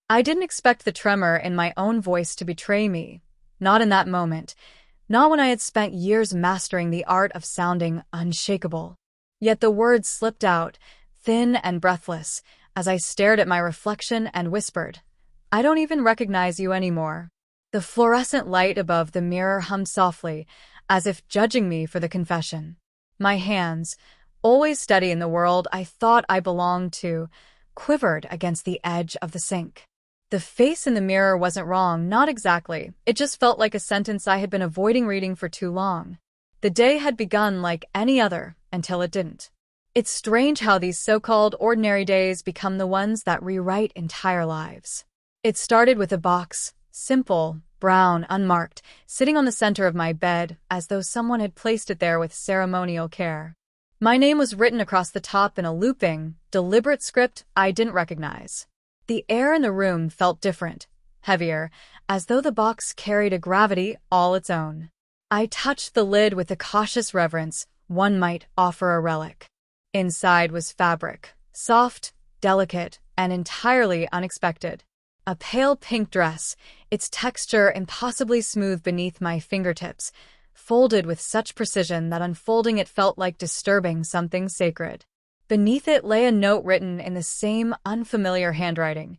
I didn't expect the tremor in my own voice to betray me. Not in that moment. Not when I had spent years mastering the art of sounding unshakable. Yet the words slipped out, thin and breathless, as I stared at my reflection and whispered, "I don't even recognize you anymore." The fluorescent light above the mirror hummed softly, as if judging me for the confession. My hands, always steady in the world I thought I belonged to, quivered against the edge of the sink. The face in the mirror wasn't wrong, not exactly. It just felt like a sentence I had been avoiding reading for too long. The day had begun like any other, until it didn't. It's strange how these so-called ordinary days become the ones that rewrite entire lives. It started with a box, simple, brown, unmarked, sitting on the center of my bed, as though someone had placed it there with ceremonial care. My name was written across the top in a looping, deliberate script I didn't recognize. The air in the room felt different, heavier, as though the box carried a gravity all its own. I touched the lid with the cautious reverence one might offer a relic. Inside was fabric, soft, delicate, and entirely unexpected. A pale pink dress, its texture impossibly smooth beneath my fingertips, folded with such precision that unfolding it felt like disturbing something sacred. Beneath it lay a note written in the same unfamiliar handwriting.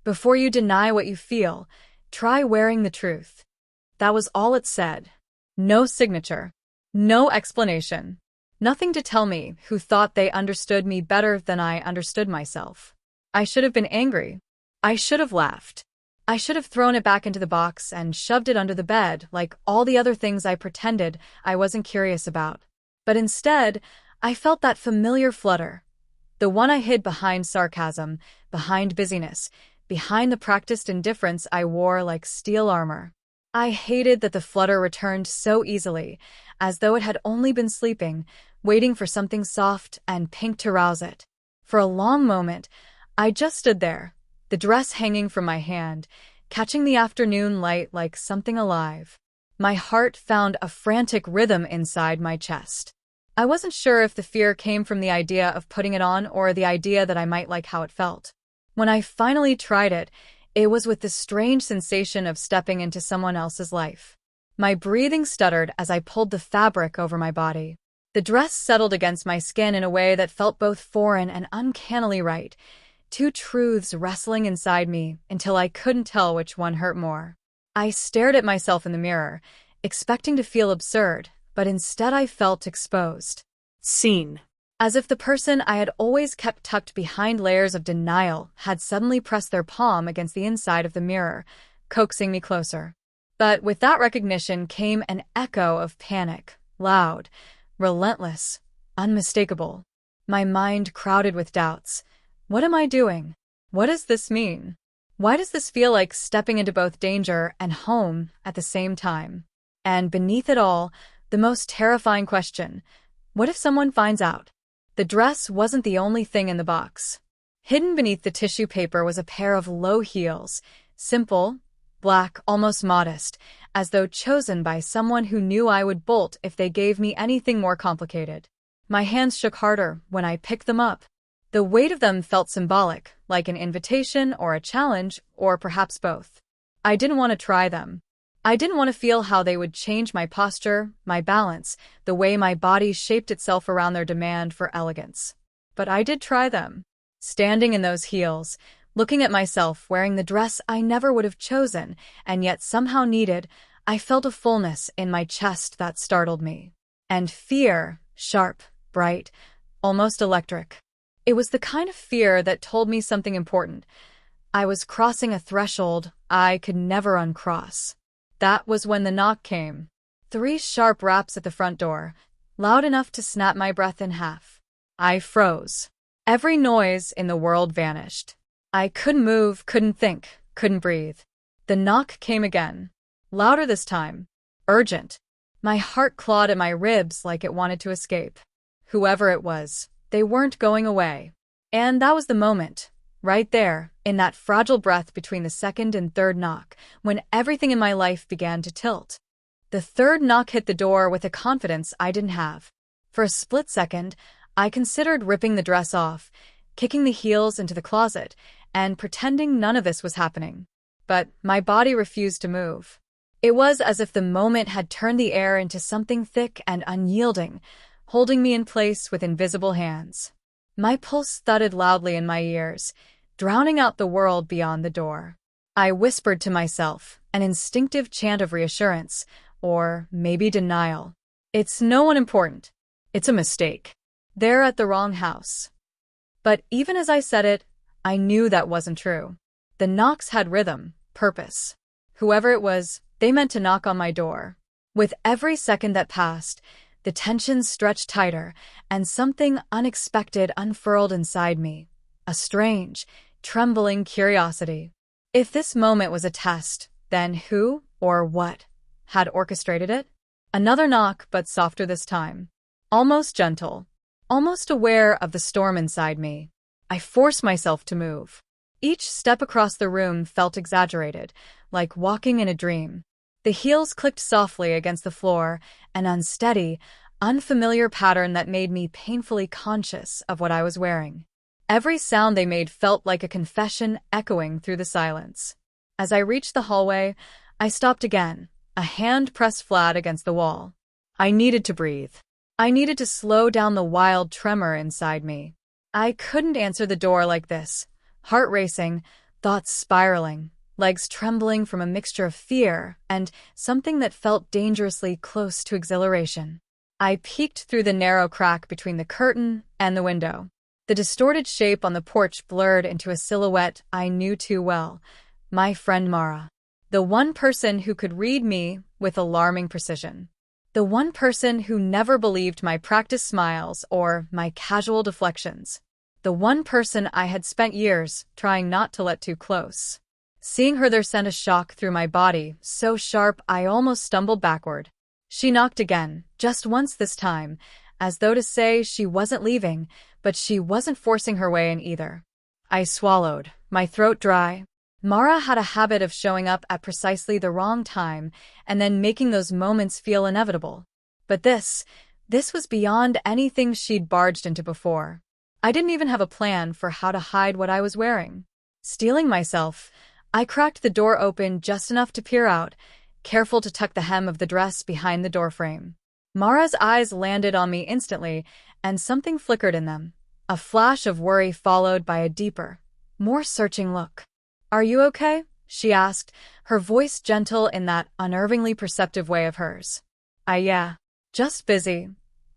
"Before you deny what you feel, try wearing the truth." That was all it said. No signature. No explanation. Nothing to tell me who thought they understood me better than I understood myself. I should have been angry. I should have laughed. I should have thrown it back into the box and shoved it under the bed like all the other things I pretended I wasn't curious about. But instead, I felt that familiar flutter. The one I hid behind sarcasm, behind busyness, behind the practiced indifference I wore like steel armor. I hated that the flutter returned so easily, as though it had only been sleeping, waiting for something soft and pink to rouse it. For a long moment, I just stood there, the dress hanging from my hand, catching the afternoon light like something alive. My heart found a frantic rhythm inside my chest. I wasn't sure if the fear came from the idea of putting it on or the idea that I might like how it felt. When I finally tried it, it was with the strange sensation of stepping into someone else's life. My breathing stuttered as I pulled the fabric over my body. The dress settled against my skin in a way that felt both foreign and uncannily right, two truths wrestling inside me until I couldn't tell which one hurt more. I stared at myself in the mirror, expecting to feel absurd, but instead I felt exposed. Seen. As if the person I had always kept tucked behind layers of denial had suddenly pressed their palm against the inside of the mirror, coaxing me closer. But with that recognition came an echo of panic, loud, relentless, unmistakable. My mind crowded with doubts. What am I doing? What does this mean? Why does this feel like stepping into both danger and home at the same time? And beneath it all, the most terrifying question, what if someone finds out? The dress wasn't the only thing in the box. Hidden beneath the tissue paper was a pair of low heels, simple, black, almost modest, as though chosen by someone who knew I would bolt if they gave me anything more complicated. My hands shook harder when I picked them up. The weight of them felt symbolic, like an invitation or a challenge, or perhaps both. I didn't want to try them. I didn't want to feel how they would change my posture, my balance, the way my body shaped itself around their demand for elegance. But I did try them. Standing in those heels, looking at myself wearing the dress I never would have chosen, and yet somehow needed, I felt a fullness in my chest that startled me. And fear, sharp, bright, almost electric. It was the kind of fear that told me something important. I was crossing a threshold I could never uncross. That was when the knock came. 3 sharp raps at the front door, loud enough to snap my breath in half. I froze. Every noise in the world vanished. I couldn't move, couldn't think, couldn't breathe. The knock came again. Louder this time. Urgent. My heart clawed at my ribs like it wanted to escape. Whoever it was, they weren't going away. And that was the moment. Right there, in that fragile breath between the second and third knock, when everything in my life began to tilt. The third knock hit the door with a confidence I didn't have. For a split second, I considered ripping the dress off, kicking the heels into the closet, and pretending none of this was happening. But my body refused to move. It was as if the moment had turned the air into something thick and unyielding, holding me in place with invisible hands. My pulse thudded loudly in my ears, drowning out the world beyond the door. I whispered to myself, an instinctive chant of reassurance, or maybe denial. It's no one important. It's a mistake. They're at the wrong house. But even as I said it, I knew that wasn't true. The knocks had rhythm, purpose. Whoever it was, they meant to knock on my door. With every second that passed, the tension stretched tighter, and something unexpected unfurled inside me. A strange, trembling curiosity. If this moment was a test, then who, or what, had orchestrated it? Another knock, but softer this time. Almost gentle. Almost aware of the storm inside me. I forced myself to move. Each step across the room felt exaggerated, like walking in a dream. The heels clicked softly against the floor, an unsteady, unfamiliar pattern that made me painfully conscious of what I was wearing. Every sound they made felt like a confession echoing through the silence. As I reached the hallway, I stopped again, a hand pressed flat against the wall. I needed to breathe. I needed to slow down the wild tremor inside me. I couldn't answer the door like this, heart racing, thoughts spiraling, legs trembling from a mixture of fear and something that felt dangerously close to exhilaration. I peeked through the narrow crack between the curtain and the window. The distorted shape on the porch blurred into a silhouette I knew too well, my friend Mara. The one person who could read me with alarming precision. The one person who never believed my practiced smiles or my casual deflections. The one person I had spent years trying not to let too close. Seeing her there sent a shock through my body, so sharp I almost stumbled backward. She knocked again, just once this time, as though to say she wasn't leaving, but she wasn't forcing her way in either. I swallowed, my throat dry. Mara had a habit of showing up at precisely the wrong time and then making those moments feel inevitable. But this was beyond anything she'd barged into before. I didn't even have a plan for how to hide what I was wearing. Steeling myself, I cracked the door open just enough to peer out, careful to tuck the hem of the dress behind the doorframe. Mara's eyes landed on me instantly, and something flickered in them. A flash of worry followed by a deeper, more searching look. "Are you okay?" she asked, her voice gentle in that unnervingly perceptive way of hers. Yeah, just busy,"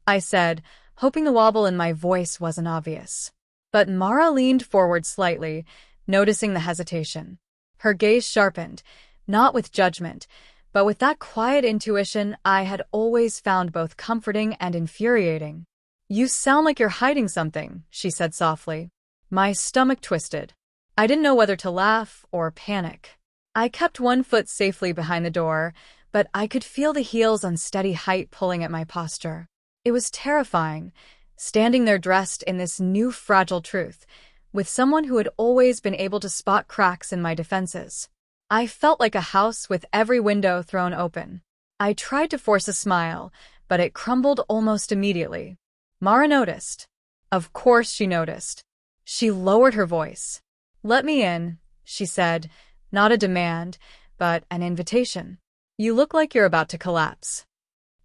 I said, hoping the wobble in my voice wasn't obvious. But Mara leaned forward slightly, noticing the hesitation. Her gaze sharpened, not with judgment, but with that quiet intuition I had always found both comforting and infuriating. "You sound like you're hiding something," she said softly. My stomach twisted. I didn't know whether to laugh or panic. I kept one foot safely behind the door, but I could feel the heel's unsteady height pulling at my posture. It was terrifying, standing there dressed in this new fragile truth, with someone who had always been able to spot cracks in my defenses. I felt like a house with every window thrown open. I tried to force a smile, but it crumbled almost immediately. Mara noticed. Of course she noticed. She lowered her voice. "Let me in," she said, not a demand, but an invitation. "You look like you're about to collapse."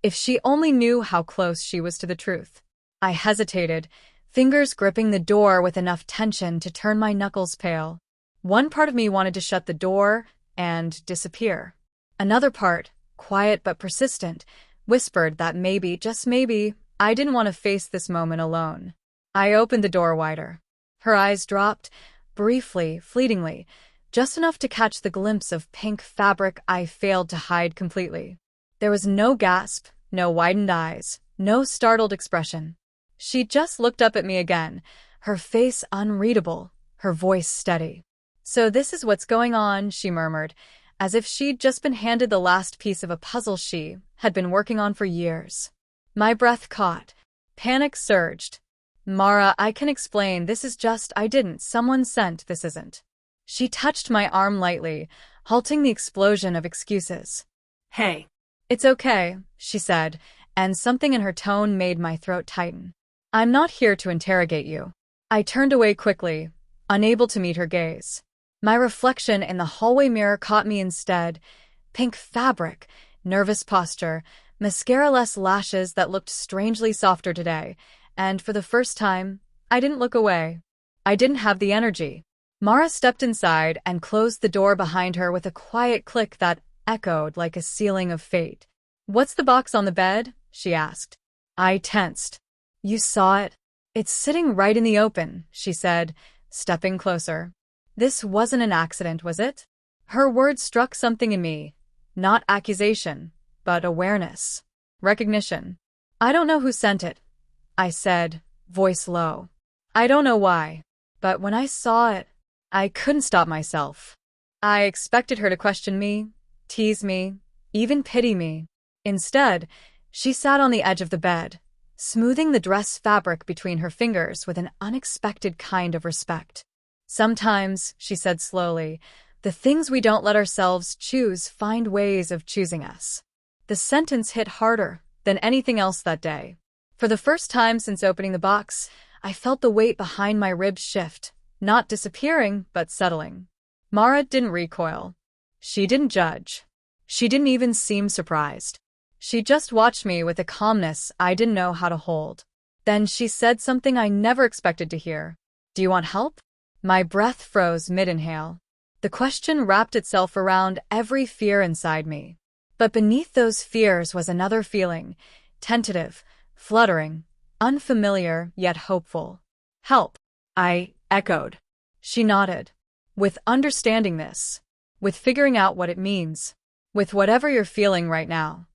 If she only knew how close she was to the truth. I hesitated, fingers gripping the door with enough tension to turn my knuckles pale. One part of me wanted to shut the door and disappear. Another part, quiet but persistent, whispered that maybe, just maybe, I didn't want to face this moment alone. I opened the door wider. Her eyes dropped, briefly, fleetingly, just enough to catch the glimpse of pink fabric I failed to hide completely. There was no gasp, no widened eyes, no startled expression. She just looked up at me again, her face unreadable, her voice steady. "So this is what's going on," she murmured, as if she'd just been handed the last piece of a puzzle she had been working on for years. My breath caught. Panic surged. "Mara, I can explain, this is just, someone sent, this isn't." She touched my arm lightly, halting the explosion of excuses. "Hey. It's okay," she said, and something in her tone made my throat tighten. "I'm not here to interrogate you." I turned away quickly, unable to meet her gaze. My reflection in the hallway mirror caught me instead. Pink fabric, nervous posture, mascara-less lashes that looked strangely softer today, and for the first time, I didn't look away. I didn't have the energy. Mara stepped inside and closed the door behind her with a quiet click that echoed like a sealing of fate. "What's the box on the bed?" she asked. I tensed. "You saw it? It's sitting right in the open," she said, stepping closer. "This wasn't an accident, was it?" Her words struck something in me. Not accusation, but awareness. Recognition. "I don't know who sent it," I said, voice low. "I don't know why. But when I saw it, I couldn't stop myself. I expected her to question me, tease me, even pity me. Instead, she sat on the edge of the bed, smoothing the dress fabric between her fingers with an unexpected kind of respect. "Sometimes," she said slowly, "the things we don't let ourselves choose find ways of choosing us." The sentence hit harder than anything else that day. For the first time since opening the box, I felt the weight behind my ribs shift, not disappearing, but settling. Mara didn't recoil. She didn't judge. She didn't even seem surprised. She just watched me with a calmness I didn't know how to hold. Then she said something I never expected to hear. "Do you want help?" My breath froze mid-inhale. The question wrapped itself around every fear inside me. But beneath those fears was another feeling, tentative, fluttering, unfamiliar yet hopeful. "Help," I echoed. She nodded. "With understanding this. With figuring out what it means. With whatever you're feeling right now."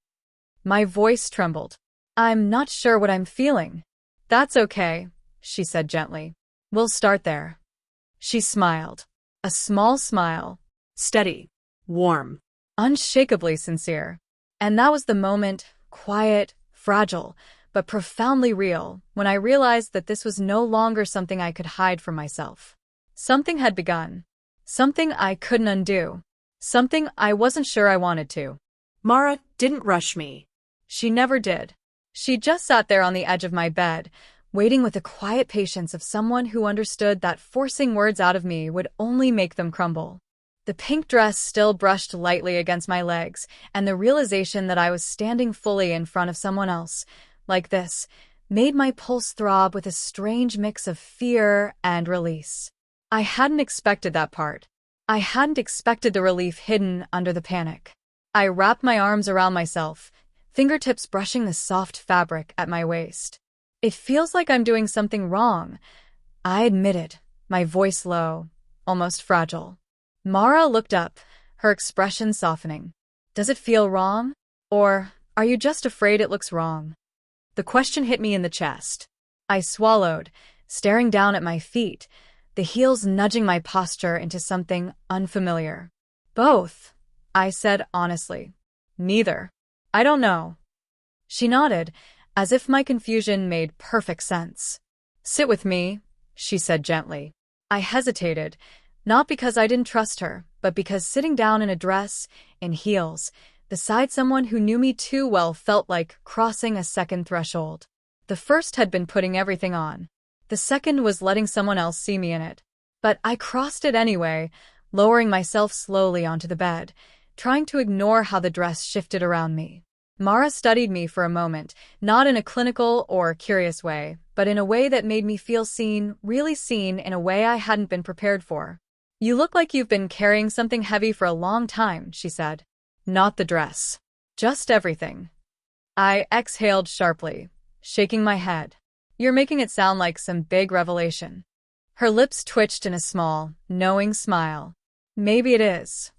My voice trembled. "I'm not sure what I'm feeling." "That's okay," she said gently. "We'll start there." She smiled. A small smile. Steady. Warm. Unshakably sincere. And that was the moment, quiet, fragile, but profoundly real, when I realized that this was no longer something I could hide from myself. Something had begun. Something I couldn't undo. Something I wasn't sure I wanted to. Mara didn't rush me. She never did. She just sat there on the edge of my bed, waiting with the quiet patience of someone who understood that forcing words out of me would only make them crumble. The pink dress still brushed lightly against my legs, and the realization that I was standing fully in front of someone else, like this, made my pulse throb with a strange mix of fear and release. I hadn't expected that part. I hadn't expected the relief hidden under the panic. I wrapped my arms around myself, fingertips brushing the soft fabric at my waist. "It feels like I'm doing something wrong," I admitted, my voice low, almost fragile. Mara looked up, her expression softening. "Does it feel wrong? Or are you just afraid it looks wrong?" The question hit me in the chest. I swallowed, staring down at my feet, the heels nudging my posture into something unfamiliar. "Both," I said honestly. "Neither. I don't know." She nodded, as if my confusion made perfect sense. "Sit with me," she said gently. I hesitated, not because I didn't trust her, but because sitting down in a dress, in heels, beside someone who knew me too well felt like crossing a second threshold. The first had been putting everything on. The second was letting someone else see me in it. But I crossed it anyway, lowering myself slowly onto the bed, trying to ignore how the dress shifted around me. Mara studied me for a moment, not in a clinical or curious way, but in a way that made me feel seen, really seen in a way I hadn't been prepared for. "You look like you've been carrying something heavy for a long time," she said. "Not the dress. Just everything." I exhaled sharply, shaking my head. "You're making it sound like some big revelation." Her lips twitched in a small, knowing smile. "Maybe it is."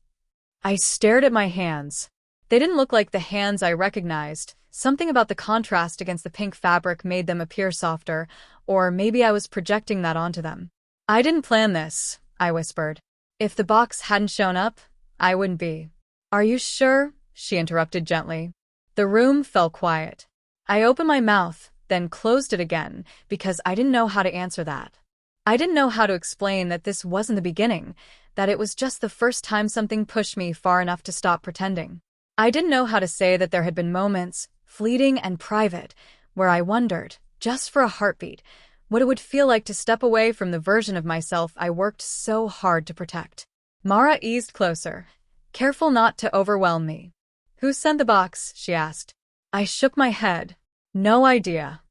I stared at my hands. They didn't look like the hands I recognized. Something about the contrast against the pink fabric made them appear softer, or maybe I was projecting that onto them. "I didn't plan this," I whispered. "If the box hadn't shown up, I wouldn't be." "Are you sure?" she interrupted gently. The room fell quiet. I opened my mouth, then closed it again, because I didn't know how to answer that. I didn't know how to explain that this wasn't the beginning, that it was just the first time something pushed me far enough to stop pretending. I didn't know how to say that there had been moments, fleeting and private, where I wondered, just for a heartbeat, what it would feel like to step away from the version of myself I worked so hard to protect. Mara eased closer, careful not to overwhelm me. "Who sent the box?" she asked. I shook my head. "No idea."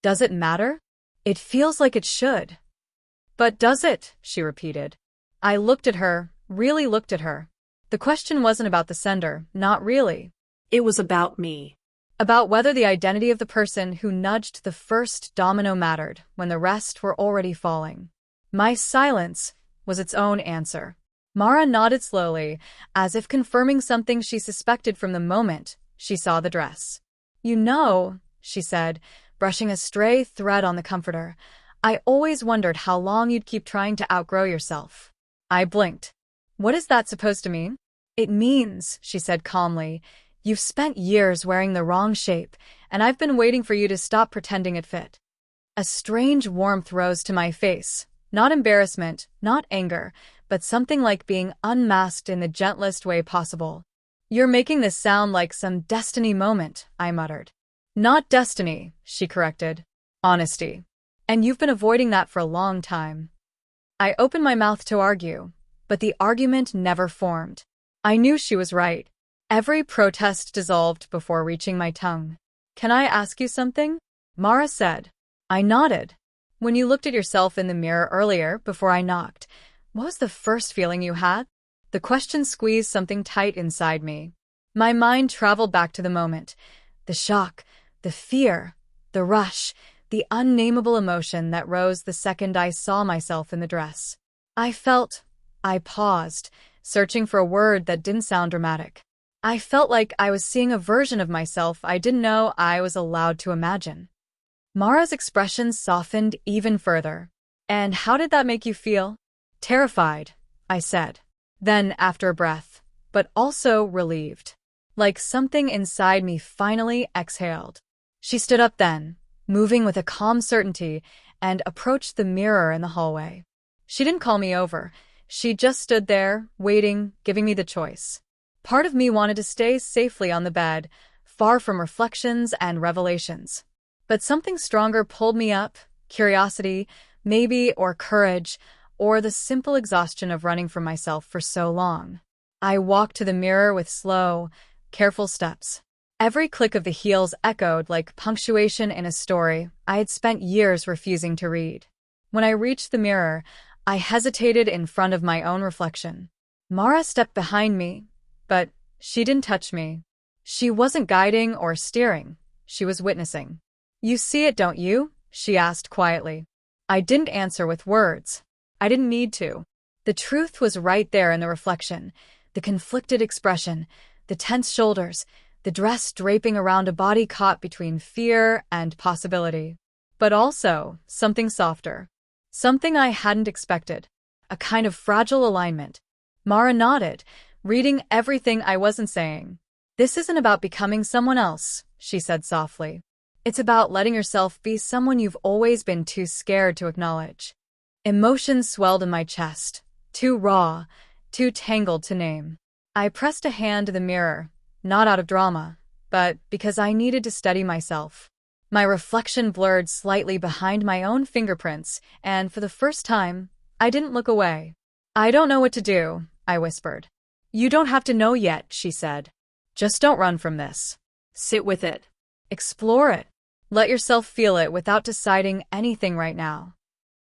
"Does it matter?" "It feels like it should." "But does it?" she repeated. I looked at her, really looked at her. The question wasn't about the sender, not really. It was about me. About whether the identity of the person who nudged the first domino mattered when the rest were already falling. My silence was its own answer. Mara nodded slowly, as if confirming something she suspected from the moment she saw the dress. "You know," she said, brushing a stray thread on the comforter, "I always wondered how long you'd keep trying to outgrow yourself." I blinked. "What is that supposed to mean?" "It means," she said calmly, "you've spent years wearing the wrong shape, and I've been waiting for you to stop pretending it fit." A strange warmth rose to my face. Not embarrassment, not anger, but something like being unmasked in the gentlest way possible. "You're making this sound like some destiny moment," I muttered. "Not destiny," she corrected. "Honesty. And you've been avoiding that for a long time." I opened my mouth to argue, but the argument never formed. I knew she was right. Every protest dissolved before reaching my tongue. "Can I ask you something?" Mara said. I nodded. "When you looked at yourself in the mirror earlier, before I knocked, what was the first feeling you had?" The question squeezed something tight inside me. My mind traveled back to the moment. The shock, the fear, the rush, the unnameable emotion that rose the second I saw myself in the dress. I paused, searching for a word that didn't sound dramatic. I felt like I was seeing a version of myself I didn't know I was allowed to imagine. Mara's expression softened even further. "And how did that make you feel?" "Terrified," I said. Then, after a breath, "but also relieved." Like something inside me finally exhaled. She stood up then, moving with a calm certainty, and approached the mirror in the hallway. She didn't call me over. She just stood there, waiting, giving me the choice. Part of me wanted to stay safely on the bed, far from reflections and revelations. But something stronger pulled me up, curiosity, maybe, or courage, or the simple exhaustion of running from myself for so long. I walked to the mirror with slow, careful steps. Every click of the heels echoed like punctuation in a story I had spent years refusing to read. When I reached the mirror, I hesitated in front of my own reflection. Mara stepped behind me, but she didn't touch me. She wasn't guiding or steering. She was witnessing. "You see it, don't you?" she asked quietly. I didn't answer with words. I didn't need to. The truth was right there in the reflection, the conflicted expression, the tense shoulders, the dress draping around a body caught between fear and possibility. But also something softer. Something I hadn't expected. A kind of fragile alignment. Mara nodded, reading everything I wasn't saying. "This isn't about becoming someone else," she said softly. "It's about letting yourself be someone you've always been too scared to acknowledge." Emotions swelled in my chest, too raw, too tangled to name. I pressed a hand to the mirror, not out of drama, but because I needed to steady myself. My reflection blurred slightly behind my own fingerprints, and for the first time, I didn't look away. "I don't know what to do," I whispered. "You don't have to know yet," she said. "Just don't run from this. Sit with it. Explore it. Let yourself feel it without deciding anything right now."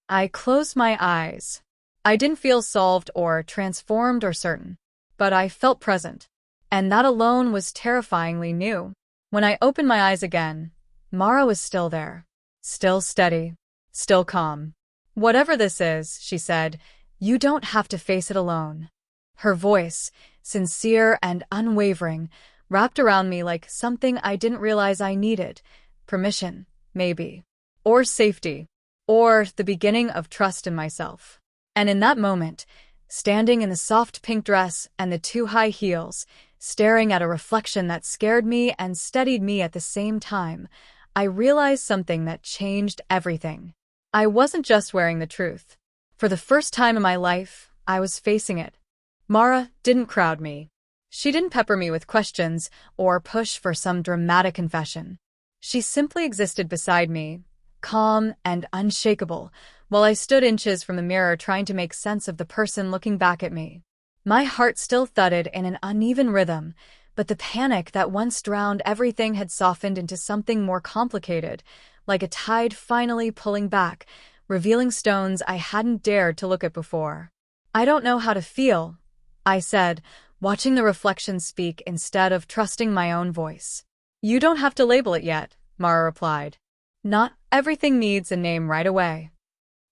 I closed my eyes. I didn't feel solved or transformed or certain, but I felt present. And that alone was terrifyingly new. When I opened my eyes again, Mara was still there. Still steady. Still calm. "Whatever this is," she said, "you don't have to face it alone." Her voice, sincere and unwavering, wrapped around me like something I didn't realize I needed. Permission, maybe. Or safety. Or the beginning of trust in myself. And in that moment, standing in the soft pink dress and the too high heels, staring at a reflection that scared me and steadied me at the same time, I realized something that changed everything. I wasn't just wearing the truth. For the first time in my life, I was facing it. Mara didn't crowd me. She didn't pepper me with questions or push for some dramatic confession. She simply existed beside me, calm and unshakable, while I stood inches from the mirror trying to make sense of the person looking back at me. My heart still thudded in an uneven rhythm, but the panic that once drowned everything had softened into something more complicated, like a tide finally pulling back, revealing stones I hadn't dared to look at before. "I don't know how to feel," I said, watching the reflection speak instead of trusting my own voice. "You don't have to label it yet," Mara replied. "Not everything needs a name right away."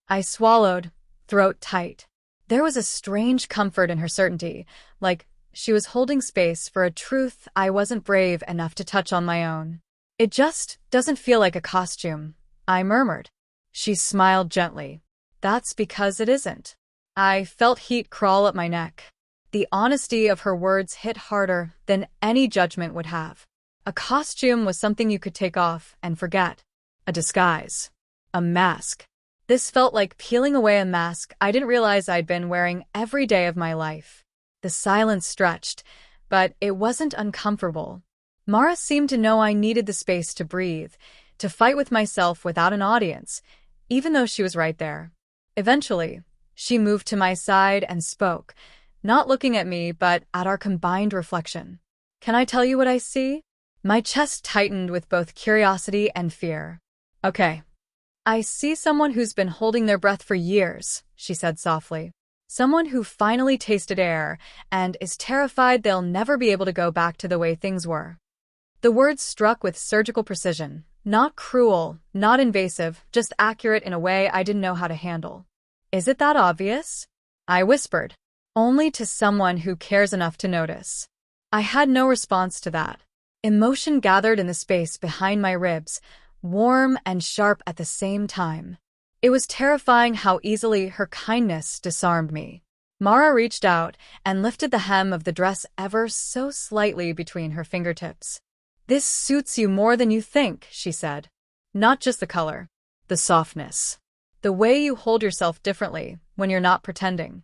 I swallowed, throat tight. There was a strange comfort in her certainty, like she was holding space for a truth I wasn't brave enough to touch on my own. "It just doesn't feel like a costume," I murmured. She smiled gently. "That's because it isn't." I felt heat crawl up my neck. The honesty of her words hit harder than any judgment would have. A costume was something you could take off and forget. A disguise. A mask. This felt like peeling away a mask I didn't realize I'd been wearing every day of my life. The silence stretched, but it wasn't uncomfortable. Mara seemed to know I needed the space to breathe, to fight with myself without an audience, even though she was right there. Eventually, she moved to my side and spoke, not looking at me but at our combined reflection. "Can I tell you what I see?" My chest tightened with both curiosity and fear. "Okay." "I see someone who's been holding their breath for years," she said softly. "Someone who finally tasted air and is terrified they'll never be able to go back to the way things were." The words struck with surgical precision, not cruel, not invasive, just accurate in a way I didn't know how to handle. "Is it that obvious?" I whispered. "Only to someone who cares enough to notice." I had no response to that. Emotion gathered in the space behind my ribs, warm and sharp at the same time. It was terrifying how easily her kindness disarmed me. Mara reached out and lifted the hem of the dress ever so slightly between her fingertips. "This suits you more than you think," she said. "Not just the color, the softness. The way you hold yourself differently when you're not pretending."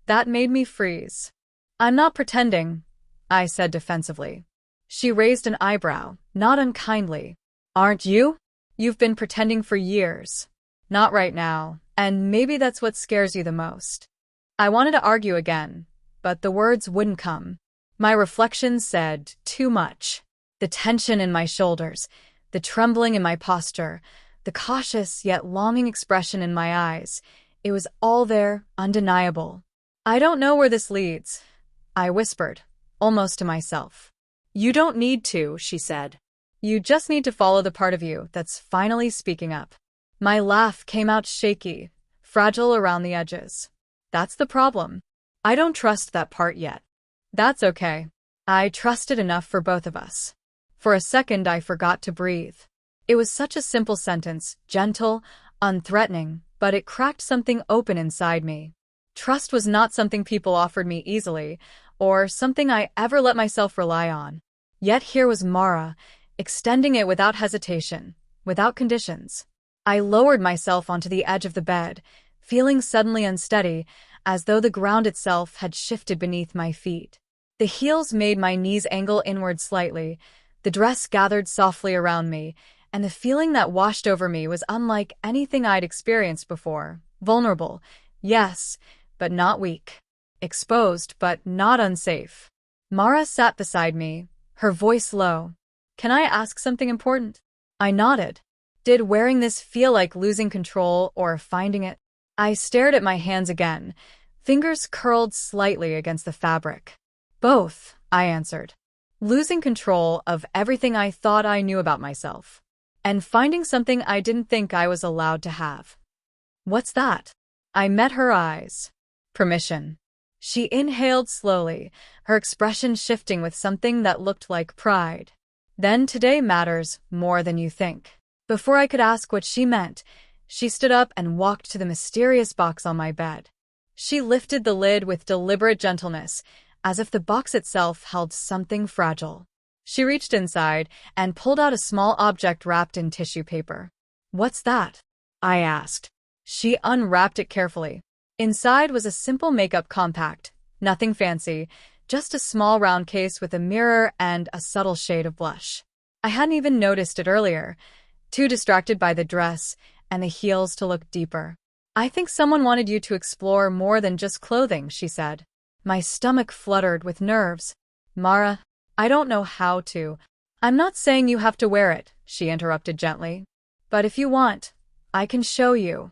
That made me freeze. "I'm not pretending," I said defensively. She raised an eyebrow, not unkindly. "Aren't you? You've been pretending for years." "Not right now, and maybe that's what scares you the most." I wanted to argue again, but the words wouldn't come. My reflection said too much. The tension in my shoulders, the trembling in my posture, the cautious yet longing expression in my eyes, it was all there, undeniable. "I don't know where this leads," I whispered, almost to myself. "You don't need to," she said. "You just need to follow the part of you that's finally speaking up." My laugh came out shaky, fragile around the edges. "That's the problem. I don't trust that part yet." "That's okay. I trust it enough for both of us." For a second I forgot to breathe. It was such a simple sentence, gentle, unthreatening, but it cracked something open inside me. Trust was not something people offered me easily, or something I ever let myself rely on. Yet here was Mara, extending it without hesitation, without conditions. I lowered myself onto the edge of the bed, feeling suddenly unsteady, as though the ground itself had shifted beneath my feet. The heels made my knees angle inward slightly, the dress gathered softly around me, and the feeling that washed over me was unlike anything I'd experienced before. Vulnerable, yes, but not weak. Exposed, but not unsafe. Mara sat beside me, her voice low. "Can I ask something important?" I nodded. Did wearing this feel like losing control or finding it? I stared at my hands again, fingers curled slightly against the fabric. "Both," I answered. Losing control of everything I thought I knew about myself. And finding something I didn't think I was allowed to have. "What's that?" I met her eyes. "Permission." She inhaled slowly, her expression shifting with something that looked like pride. "Then today matters more than you think." Before I could ask what she meant, she stood up and walked to the mysterious box on my bed. She lifted the lid with deliberate gentleness, as if the box itself held something fragile. She reached inside and pulled out a small object wrapped in tissue paper. "What's that?" I asked. She unwrapped it carefully. Inside was a simple makeup compact, nothing fancy, just a small round case with a mirror and a subtle shade of blush. I hadn't even noticed it earlier. too distracted by the dress and the heels to look deeper. I think someone wanted you to explore more than just clothing, she said. My stomach fluttered with nerves. Mara, I don't know how to. I'm not saying you have to wear it, she interrupted gently. But if you want, I can show you.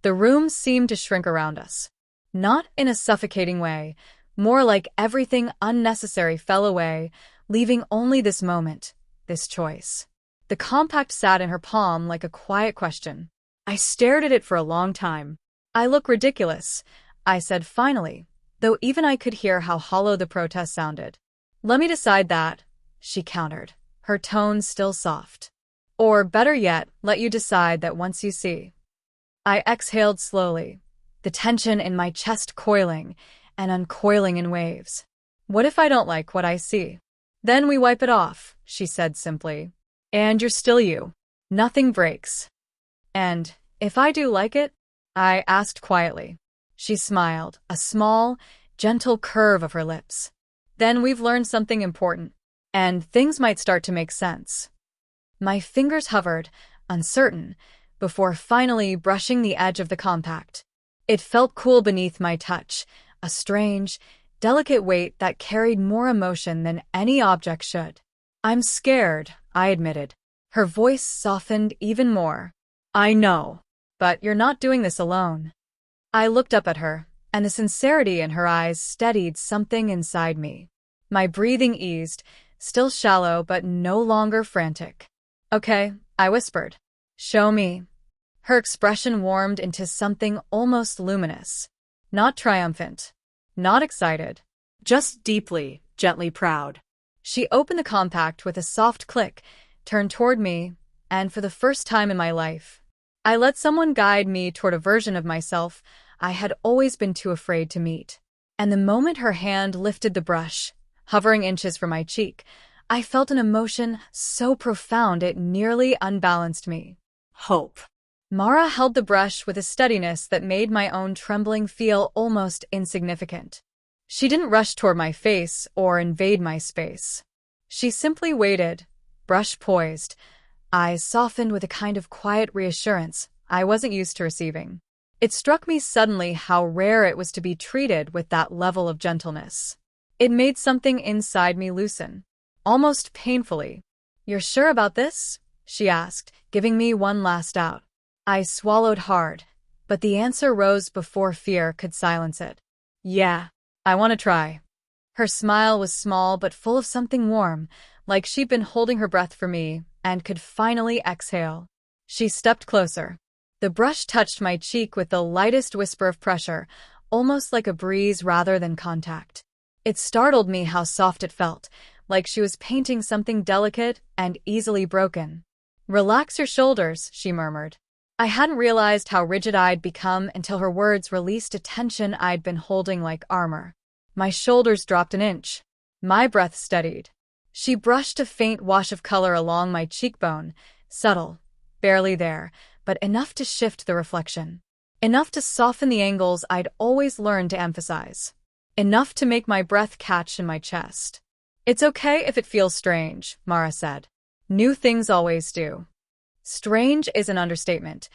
The room seemed to shrink around us. Not in a suffocating way, more like everything unnecessary fell away, leaving only this moment, this choice. The compact sat in her palm like a quiet question. I stared at it for a long time. I look ridiculous, I said finally, though even I could hear how hollow the protest sounded. Let me decide that, she countered, her tone still soft. Or better yet, let you decide that once you see. I exhaled slowly, the tension in my chest coiling and uncoiling in waves. What if I don't like what I see? Then we wipe it off, she said simply. And you're still you. Nothing breaks. And if I do like it? I asked quietly. She smiled, a small, gentle curve of her lips. Then we've learned something important, and things might start to make sense. My fingers hovered, uncertain, before finally brushing the edge of the compact. It felt cool beneath my touch, a strange, delicate weight that carried more emotion than any object should. I'm scared, I admitted. Her voice softened even more. I know, but you're not doing this alone. I looked up at her, and the sincerity in her eyes steadied something inside me. My breathing eased, still shallow but no longer frantic. Okay, I whispered. Show me. Her expression warmed into something almost luminous. Not triumphant. Not excited. Just deeply, gently proud. She opened the compact with a soft click, turned toward me, and for the first time in my life, I let someone guide me toward a version of myself I had always been too afraid to meet. And the moment her hand lifted the brush, hovering inches from my cheek, I felt an emotion so profound it nearly unbalanced me. Hope. Mara held the brush with a steadiness that made my own trembling feel almost insignificant. She didn't rush toward my face or invade my space. She simply waited, brush poised, eyes softened with a kind of quiet reassurance I wasn't used to receiving. It struck me suddenly how rare it was to be treated with that level of gentleness. It made something inside me loosen, almost painfully. You're sure about this? She asked, giving me one last out. I swallowed hard, but the answer rose before fear could silence it. Yeah, I want to try. Her smile was small but full of something warm, like she'd been holding her breath for me and could finally exhale. She stepped closer. The brush touched my cheek with the lightest whisper of pressure, almost like a breeze rather than contact. It startled me how soft it felt, like she was painting something delicate and easily broken. Relax your shoulders, she murmured. I hadn't realized how rigid I'd become until her words released a tension I'd been holding like armor. My shoulders dropped an inch. My breath steadied. She brushed a faint wash of color along my cheekbone, subtle, barely there, but enough to shift the reflection. Enough to soften the angles I'd always learned to emphasize. Enough to make my breath catch in my chest. It's okay if it feels strange, Mara said. New things always do. Strange is an understatement,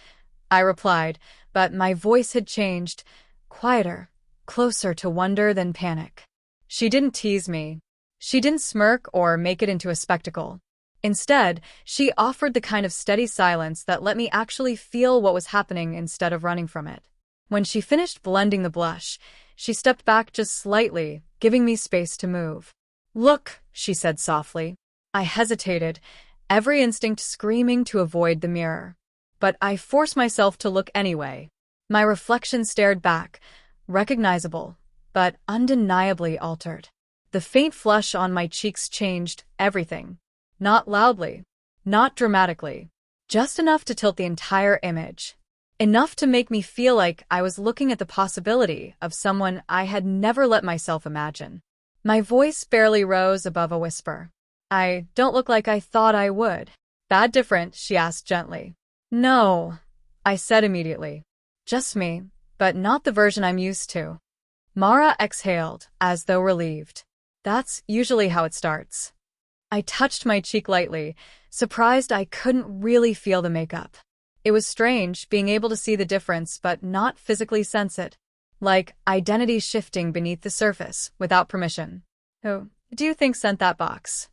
I replied, but my voice had changed, quieter, closer to wonder than panic. She didn't tease me. She didn't smirk or make it into a spectacle. Instead, she offered the kind of steady silence that let me actually feel what was happening instead of running from it. When she finished blending the blush, she stepped back just slightly, giving me space to move. Look, she said softly. I hesitated, every instinct screaming to avoid the mirror. But I forced myself to look anyway. My reflection stared back, recognizable, but undeniably altered. The faint flush on my cheeks changed everything. Not loudly, not dramatically, just enough to tilt the entire image. Enough to make me feel like I was looking at the possibility of someone I had never let myself imagine. My voice barely rose above a whisper. I don't look like I thought I would. That different? She asked gently. No, I said immediately. Just me, but not the version I'm used to. Mara exhaled, as though relieved. That's usually how it starts. I touched my cheek lightly, surprised I couldn't really feel the makeup. It was strange being able to see the difference but not physically sense it. Like identity shifting beneath the surface, without permission. "Who do you think sent that box?"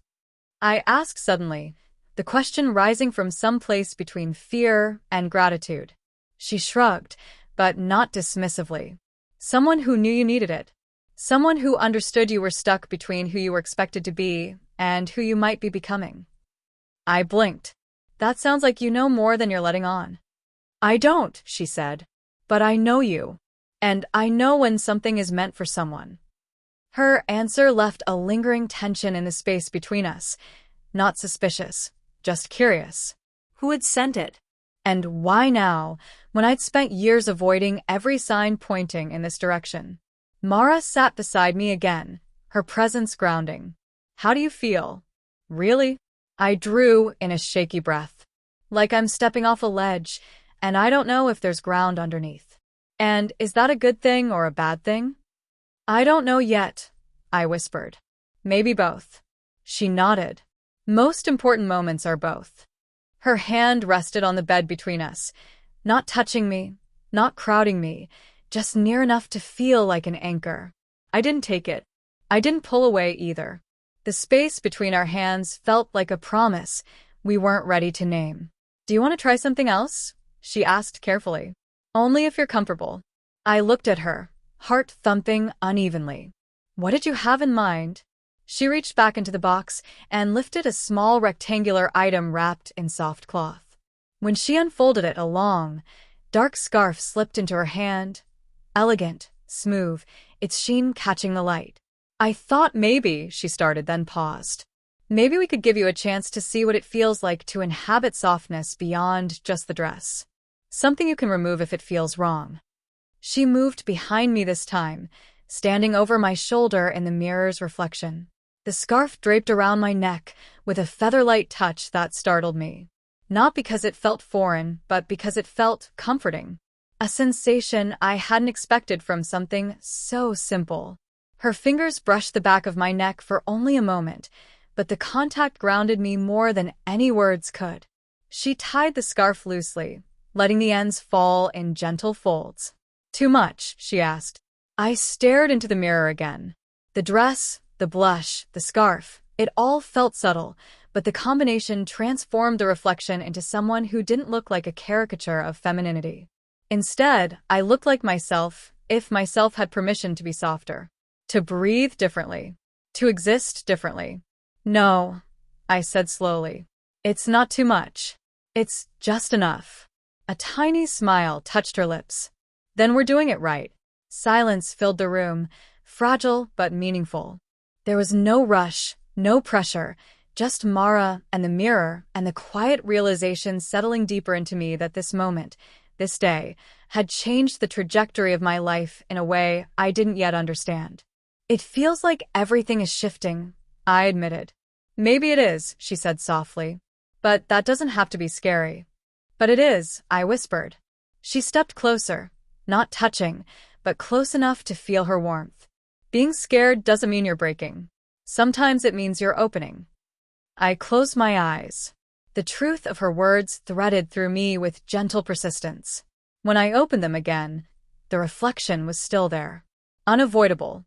I asked suddenly, the question rising from some place between fear and gratitude. She shrugged, but not dismissively. "Someone who knew you needed it. Someone who understood you were stuck between who you were expected to be and who you might be becoming." I blinked. "That sounds like you know more than you're letting on." "I don't," she said. "But I know you. And I know when something is meant for someone." Her answer left a lingering tension in the space between us. Not suspicious, just curious. Who had sent it? And why now, when I'd spent years avoiding every sign pointing in this direction? Mara sat beside me again, her presence grounding. "How do you feel?" "Really?" I drew in a shaky breath. "Like I'm stepping off a ledge, and I don't know if there's ground underneath." "And is that a good thing or a bad thing?" "I don't know yet," I whispered. "Maybe both." She nodded. "Most important moments are both." Her hand rested on the bed between us, not touching me, not crowding me, just near enough to feel like an anchor. I didn't take it. I didn't pull away either. The space between our hands felt like a promise we weren't ready to name. "Do you want to try something else?" she asked carefully. "Only if you're comfortable." I looked at her, heart thumping unevenly. "What did you have in mind?" She reached back into the box and lifted a small rectangular item wrapped in soft cloth. When she unfolded it, a long, dark scarf slipped into her hand. Elegant, smooth, its sheen catching the light. "I thought maybe," she started, then paused. "Maybe we could give you a chance to see what it feels like to inhabit softness beyond just the dress. Something you can remove if it feels wrong." She moved behind me this time, standing over my shoulder in the mirror's reflection. The scarf draped around my neck with a feather-light touch that startled me. Not because it felt foreign, but because it felt comforting. A sensation I hadn't expected from something so simple. Her fingers brushed the back of my neck for only a moment, but the contact grounded me more than any words could. She tied the scarf loosely, letting the ends fall in gentle folds. "Too much?" she asked. I stared into the mirror again. The dress, the blush, the scarf, it all felt subtle, but the combination transformed the reflection into someone who didn't look like a caricature of femininity. Instead, I looked like myself, if myself had permission to be softer. To breathe differently. To exist differently. "No," I said slowly. "It's not too much. It's just enough." A tiny smile touched her lips. "Then we're doing it right." Silence filled the room, fragile but meaningful. There was no rush, no pressure, just Mara and the mirror and the quiet realization settling deeper into me that this moment, this day, had changed the trajectory of my life in a way I didn't yet understand. "It feels like everything is shifting," I admitted. "Maybe it is," she said softly. "But that doesn't have to be scary." "But it is," I whispered. She stepped closer, not touching, but close enough to feel her warmth. "Being scared doesn't mean you're breaking. Sometimes it means you're opening." I closed my eyes. The truth of her words threaded through me with gentle persistence. When I opened them again, the reflection was still there. Unavoidable.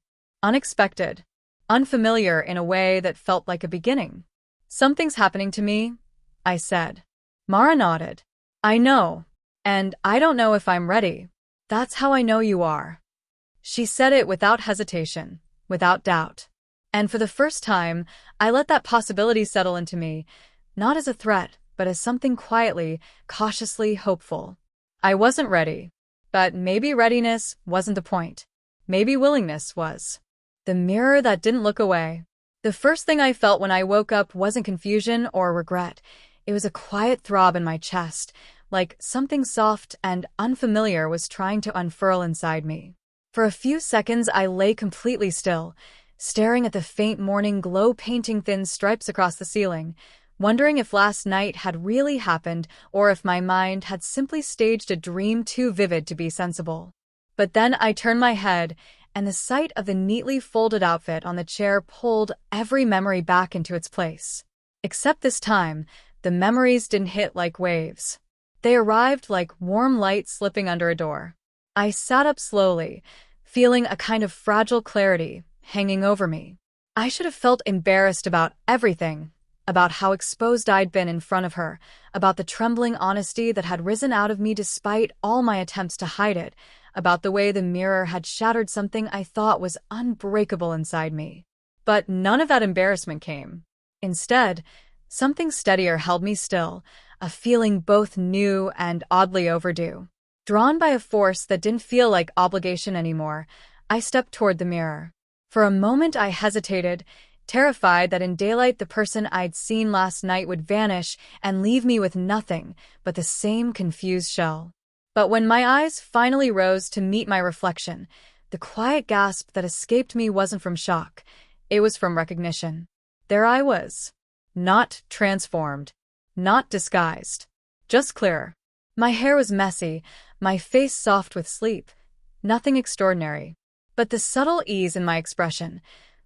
Unexpected. Unfamiliar in a way that felt like a beginning. "Something's happening to me," I said. Mara nodded. "I know. And I don't know if I'm ready. That's how I know you are." She said it without hesitation, without doubt. And for the first time, I let that possibility settle into me, not as a threat, but as something quietly, cautiously hopeful. I wasn't ready. But maybe readiness wasn't the point. Maybe willingness was. The mirror that didn't look away. The first thing I felt when I woke up wasn't confusion or regret. It was a quiet throb in my chest, like something soft and unfamiliar was trying to unfurl inside me. For a few seconds, I lay completely still, staring at the faint morning glow painting thin stripes across the ceiling, wondering if last night had really happened or if my mind had simply staged a dream too vivid to be sensible. But then I turned my head, and the sight of the neatly folded outfit on the chair pulled every memory back into its place. Except this time, the memories didn't hit like waves. They arrived like warm light slipping under a door. I sat up slowly, feeling a kind of fragile clarity hanging over me. I should have felt embarrassed about everything, about how exposed I'd been in front of her, about the trembling honesty that had risen out of me despite all my attempts to hide it, about the way the mirror had shattered something I thought was unbreakable inside me. But none of that embarrassment came. Instead, something steadier held me still, a feeling both new and oddly overdue. Drawn by a force that didn't feel like obligation anymore, I stepped toward the mirror. For a moment I hesitated, terrified that in daylight the person I'd seen last night would vanish and leave me with nothing but the same confused shell. But when my eyes finally rose to meet my reflection, the quiet gasp that escaped me wasn't from shock. It was from recognition. There I was. Not transformed. Not disguised. Just clearer. My hair was messy, my face soft with sleep. Nothing extraordinary. But the subtle ease in my expression,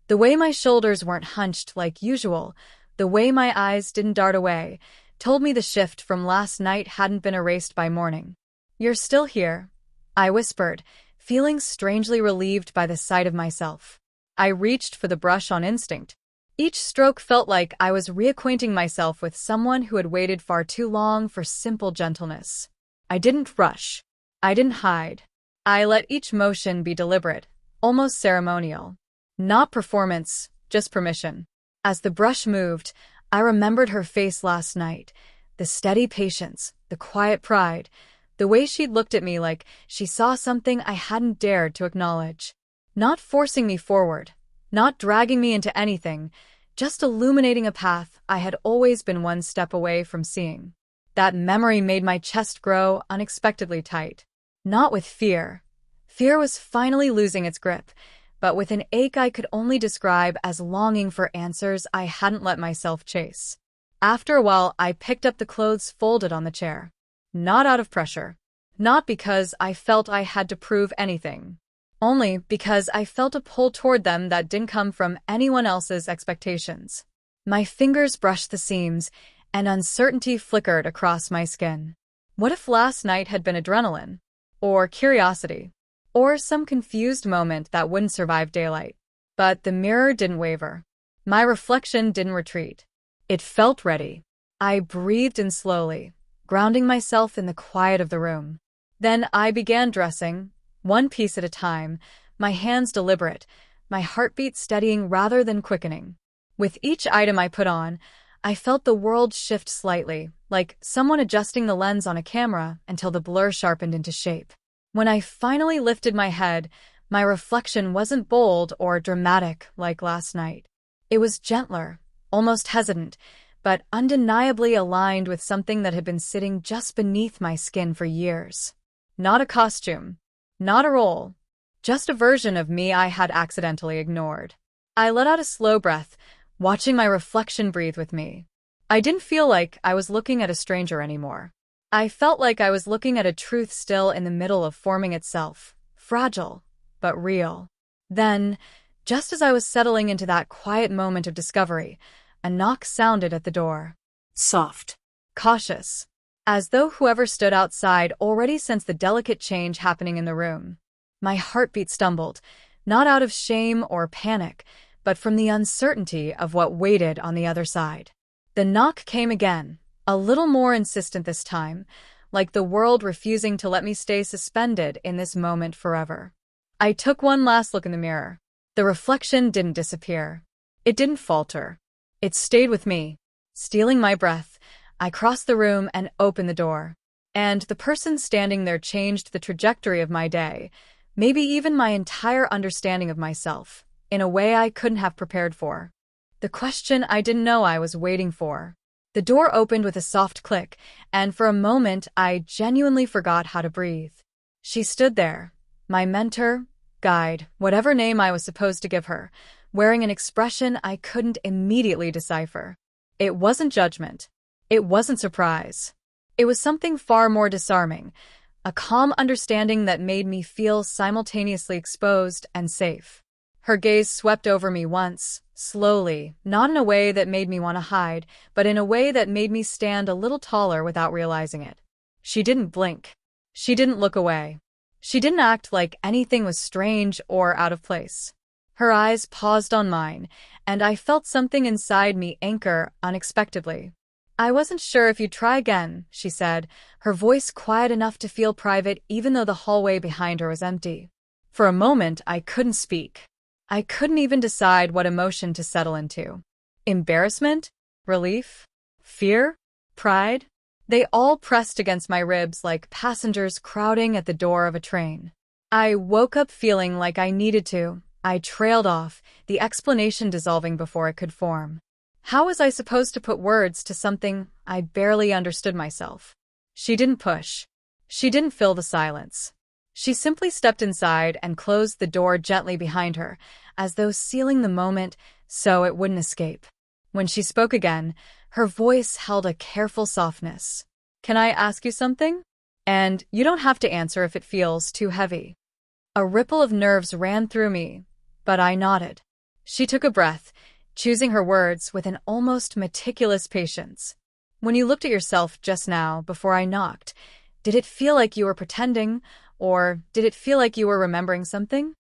the way my shoulders weren't hunched like usual, the way my eyes didn't dart away, told me the shift from last night hadn't been erased by morning. "You're still here," I whispered, feeling strangely relieved by the sight of myself. I reached for the brush on instinct. Each stroke felt like I was reacquainting myself with someone who had waited far too long for simple gentleness. I didn't rush. I didn't hide. I let each motion be deliberate, almost ceremonial. Not performance, just permission. As the brush moved, I remembered her face last night, the steady patience, the quiet pride, the way she'd looked at me like she saw something I hadn't dared to acknowledge. Not forcing me forward, not dragging me into anything, just illuminating a path I had always been one step away from seeing. That memory made my chest grow unexpectedly tight. Not with fear. Fear was finally losing its grip, but with an ache I could only describe as longing for answers I hadn't let myself chase. After a while, I picked up the clothes folded on the chair. Not out of pressure. Not because I felt I had to prove anything. Only because I felt a pull toward them that didn't come from anyone else's expectations. My fingers brushed the seams, and uncertainty flickered across my skin. What if last night had been adrenaline? Or curiosity? Or some confused moment that wouldn't survive daylight? But the mirror didn't waver. My reflection didn't retreat. It felt ready. I breathed in slowly, grounding myself in the quiet of the room. Then I began dressing, one piece at a time, my hands deliberate, my heartbeat steadying rather than quickening. With each item I put on, I felt the world shift slightly, like someone adjusting the lens on a camera until the blur sharpened into shape. When I finally lifted my head, my reflection wasn't bold or dramatic like last night. It was gentler, almost hesitant, but undeniably aligned with something that had been sitting just beneath my skin for years. Not a costume, not a role, just a version of me I had accidentally ignored. I let out a slow breath, watching my reflection breathe with me. I didn't feel like I was looking at a stranger anymore. I felt like I was looking at a truth still in the middle of forming itself, fragile, but real. Then, just as I was settling into that quiet moment of discovery, a knock sounded at the door. Soft. Cautious. As though whoever stood outside already sensed the delicate change happening in the room. My heartbeat stumbled, not out of shame or panic, but from the uncertainty of what waited on the other side. The knock came again, a little more insistent this time, like the world refusing to let me stay suspended in this moment forever. I took one last look in the mirror. The reflection didn't disappear. It didn't falter. It stayed with me. Stealing my breath, I crossed the room and opened the door. And the person standing there changed the trajectory of my day, maybe even my entire understanding of myself, in a way I couldn't have prepared for. The question I didn't know I was waiting for. The door opened with a soft click, and for a moment I genuinely forgot how to breathe. She stood there, my mentor, guide, whatever name I was supposed to give her, wearing an expression I couldn't immediately decipher. It wasn't judgment. It wasn't surprise. It was something far more disarming, a calm understanding that made me feel simultaneously exposed and safe. Her gaze swept over me once, slowly, not in a way that made me want to hide, but in a way that made me stand a little taller without realizing it. She didn't blink. She didn't look away. She didn't act like anything was strange or out of place. Her eyes paused on mine, and I felt something inside me anchor unexpectedly. "I wasn't sure if you'd try again," she said, her voice quiet enough to feel private even though the hallway behind her was empty. For a moment, I couldn't speak. I couldn't even decide what emotion to settle into. Embarrassment? Relief? Fear? Pride? They all pressed against my ribs like passengers crowding at the door of a train. I woke up feeling like I needed to. I trailed off, the explanation dissolving before it could form. How was I supposed to put words to something I barely understood myself? She didn't push. She didn't fill the silence. She simply stepped inside and closed the door gently behind her, as though sealing the moment so it wouldn't escape. When she spoke again, her voice held a careful softness. "Can I ask you something? And you don't have to answer if it feels too heavy." A ripple of nerves ran through me, but I nodded. She took a breath, choosing her words with an almost meticulous patience. "When you looked at yourself just now, before I knocked, did it feel like you were pretending, or did it feel like you were remembering something?"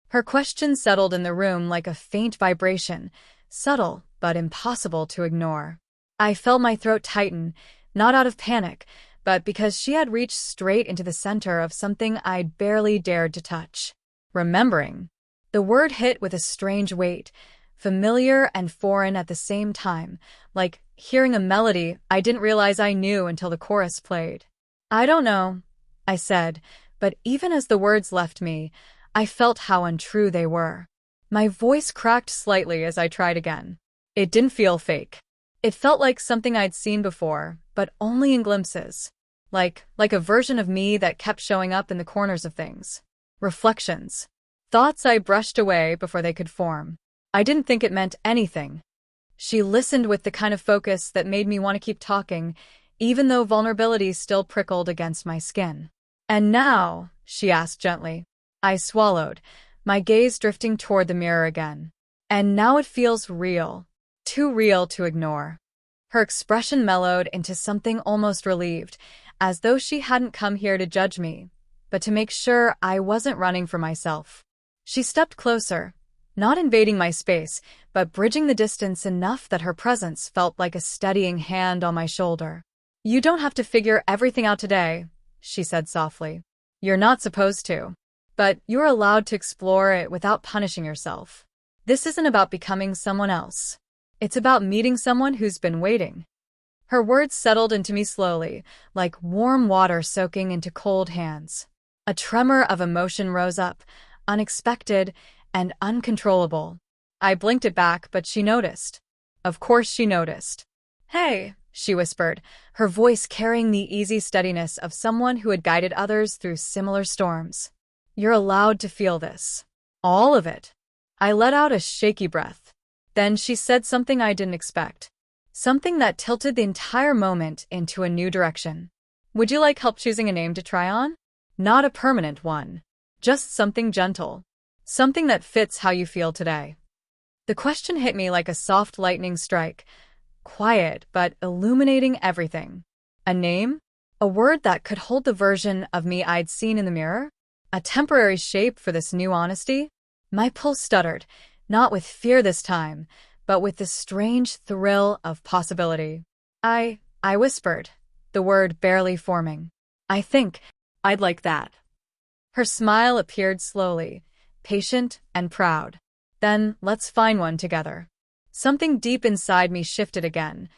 Her question settled in the room like a faint vibration, subtle but impossible to ignore. I felt my throat tighten, not out of panic, but because she had reached straight into the center of something I'd barely dared to touch. Remembering. The word hit with a strange weight, familiar and foreign at the same time, like hearing a melody I didn't realize I knew until the chorus played. "I don't know," I said, but even as the words left me, I felt how untrue they were. My voice cracked slightly as I tried again. It didn't feel fake. It felt like something I'd seen before, but only in glimpses. Like a version of me that kept showing up in the corners of things. Reflections. Thoughts I brushed away before they could form. I didn't think it meant anything. She listened with the kind of focus that made me want to keep talking, even though vulnerability still prickled against my skin. "And now?" she asked gently. I swallowed, my gaze drifting toward the mirror again. "And now it feels real. Too real to ignore." Her expression mellowed into something almost relieved, as though she hadn't come here to judge me, but to make sure I wasn't running for myself. She stepped closer, not invading my space, but bridging the distance enough that her presence felt like a steadying hand on my shoulder. "You don't have to figure everything out today," she said softly. "You're not supposed to. But you're allowed to explore it without punishing yourself. This isn't about becoming someone else. It's about meeting someone who's been waiting." Her words settled into me slowly, like warm water soaking into cold hands. A tremor of emotion rose up, unexpected and uncontrollable. I blinked it back, but she noticed. Of course she noticed. "Hey," she whispered, her voice carrying the easy steadiness of someone who had guided others through similar storms. "You're allowed to feel this. All of it." I let out a shaky breath. Then she said something I didn't expect. Something that tilted the entire moment into a new direction. "Would you like help choosing a name to try on? Not a permanent one. Just something gentle. Something that fits how you feel today." The question hit me like a soft lightning strike. Quiet, but illuminating everything. A name? A word that could hold the version of me I'd seen in the mirror? A temporary shape for this new honesty? My pulse stuttered, not with fear this time, but with the strange thrill of possibility. I whispered, the word barely forming. "I think I'd like that." Her smile appeared slowly, patient and proud. "Then let's find one together." Something deep inside me shifted again.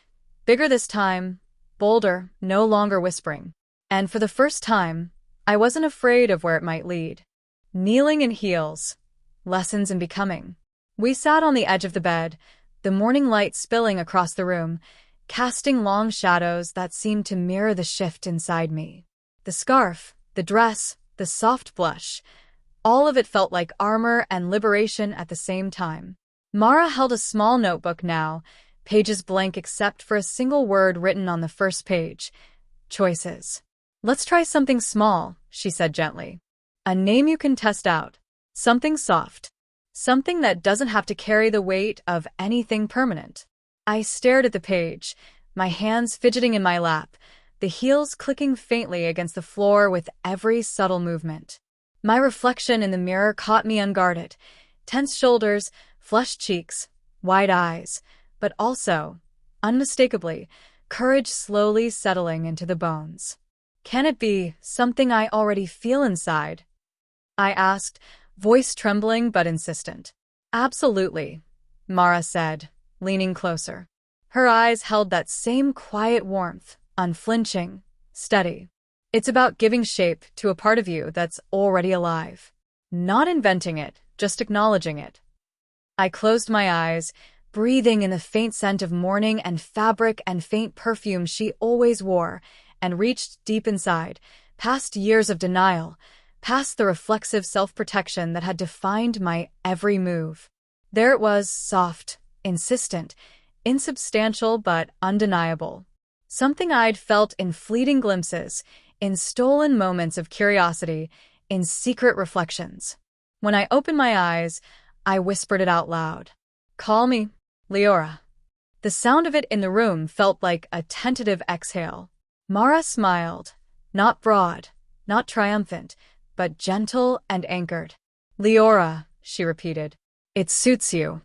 Bigger this time, bolder, no longer whispering. And for the first time, I wasn't afraid of where it might lead. Kneeling in heels. Lessons in becoming. We sat on the edge of the bed, the morning light spilling across the room, casting long shadows that seemed to mirror the shift inside me. The scarf, the dress, the soft blush, all of it felt like armor and liberation at the same time. Mara held a small notebook now, pages blank except for a single word written on the first page. Choices. Let's try something small, she said gently. A name you can test out. Something soft. Something that doesn't have to carry the weight of anything permanent. I stared at the page, my hands fidgeting in my lap, the heels clicking faintly against the floor with every subtle movement. My reflection in the mirror caught me unguarded. Tense shoulders, flushed cheeks, wide eyes, but also, unmistakably, courage slowly settling into the bones. Can it be something I already feel inside? I asked, voice trembling but insistent. Absolutely, Mara said, leaning closer. Her eyes held that same quiet warmth, unflinching, steady. It's about giving shape to a part of you that's already alive. Not inventing it, just acknowledging it. I closed my eyes, breathing in the faint scent of morning and fabric and faint perfume she always wore, and reached deep inside, past years of denial, past the reflexive self-protection that had defined my every move. There it was, soft, insistent, insubstantial but undeniable. Something I'd felt in fleeting glimpses, in stolen moments of curiosity, in secret reflections. When I opened my eyes, I whispered it out loud. Call me, Leora. The sound of it in the room felt like a tentative exhale. Mara smiled, not broad, not triumphant, but gentle and anchored. Leora, she repeated. It suits you.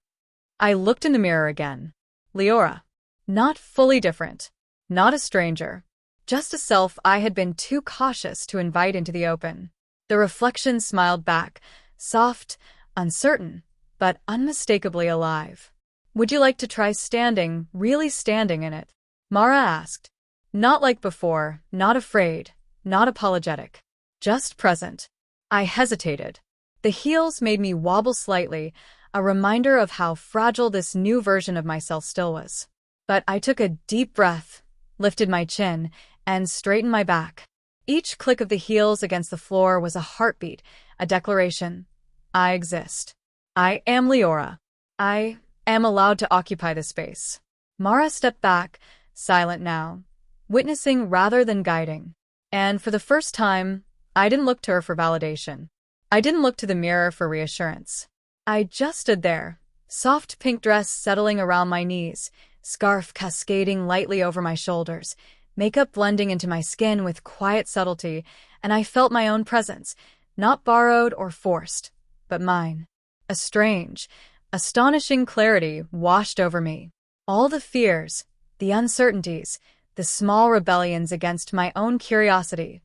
I looked in the mirror again. Leora. Not fully different. Not a stranger. Just a self I had been too cautious to invite into the open. The reflection smiled back, soft, uncertain, but unmistakably alive. Would you like to try standing, really standing in it? Mara asked. Not like before, not afraid, not apologetic. Just present. I hesitated. The heels made me wobble slightly, a reminder of how fragile this new version of myself still was. But I took a deep breath, lifted my chin, and straightened my back. Each click of the heels against the floor was a heartbeat, a declaration. I exist. I am Leora. I am allowed to occupy the space. Mara stepped back, silent now, witnessing rather than guiding. And for the first time, I didn't look to her for validation. I didn't look to the mirror for reassurance. I just stood there, soft pink dress settling around my knees, scarf cascading lightly over my shoulders, makeup blending into my skin with quiet subtlety, and I felt my own presence, not borrowed or forced, but mine. A strange, astonishing clarity washed over me. All the fears, the uncertainties, the small rebellions against my own curiosity,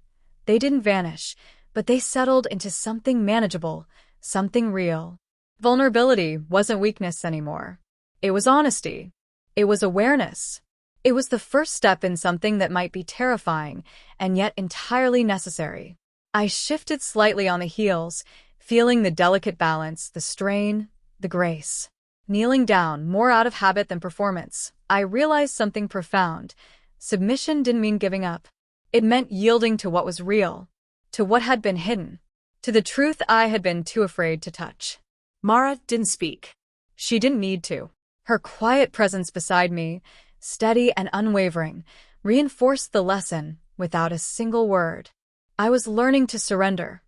they didn't vanish, but they settled into something manageable, something real. Vulnerability wasn't weakness anymore. It was honesty. It was awareness. It was the first step in something that might be terrifying and yet entirely necessary. I shifted slightly on the heels, feeling the delicate balance, the strain, the grace. Kneeling down, more out of habit than performance, I realized something profound. Submission didn't mean giving up. It meant yielding to what was real, to what had been hidden, to the truth I had been too afraid to touch. Mara didn't speak. She didn't need to. Her quiet presence beside me, steady and unwavering, reinforced the lesson without a single word. I was learning to surrender,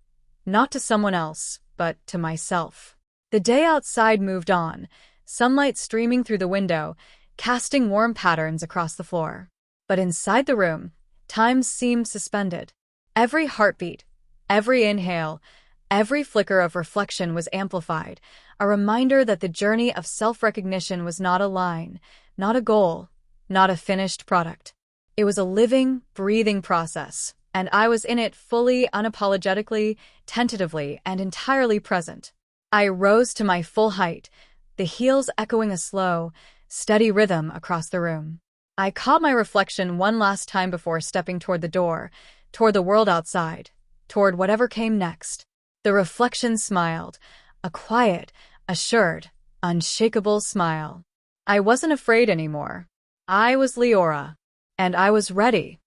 not to someone else, but to myself. The day outside moved on, sunlight streaming through the window, casting warm patterns across the floor. But inside the room, time seemed suspended. Every heartbeat, every inhale, every flicker of reflection was amplified, a reminder that the journey of self-recognition was not a line, not a goal, not a finished product. It was a living, breathing process, and I was in it fully, unapologetically, tentatively, and entirely present. I rose to my full height, the heels echoing a slow, steady rhythm across the room. I caught my reflection one last time before stepping toward the door, toward the world outside, toward whatever came next. The reflection smiled, a quiet, assured, unshakable smile. I wasn't afraid anymore. I was Leora, and I was ready.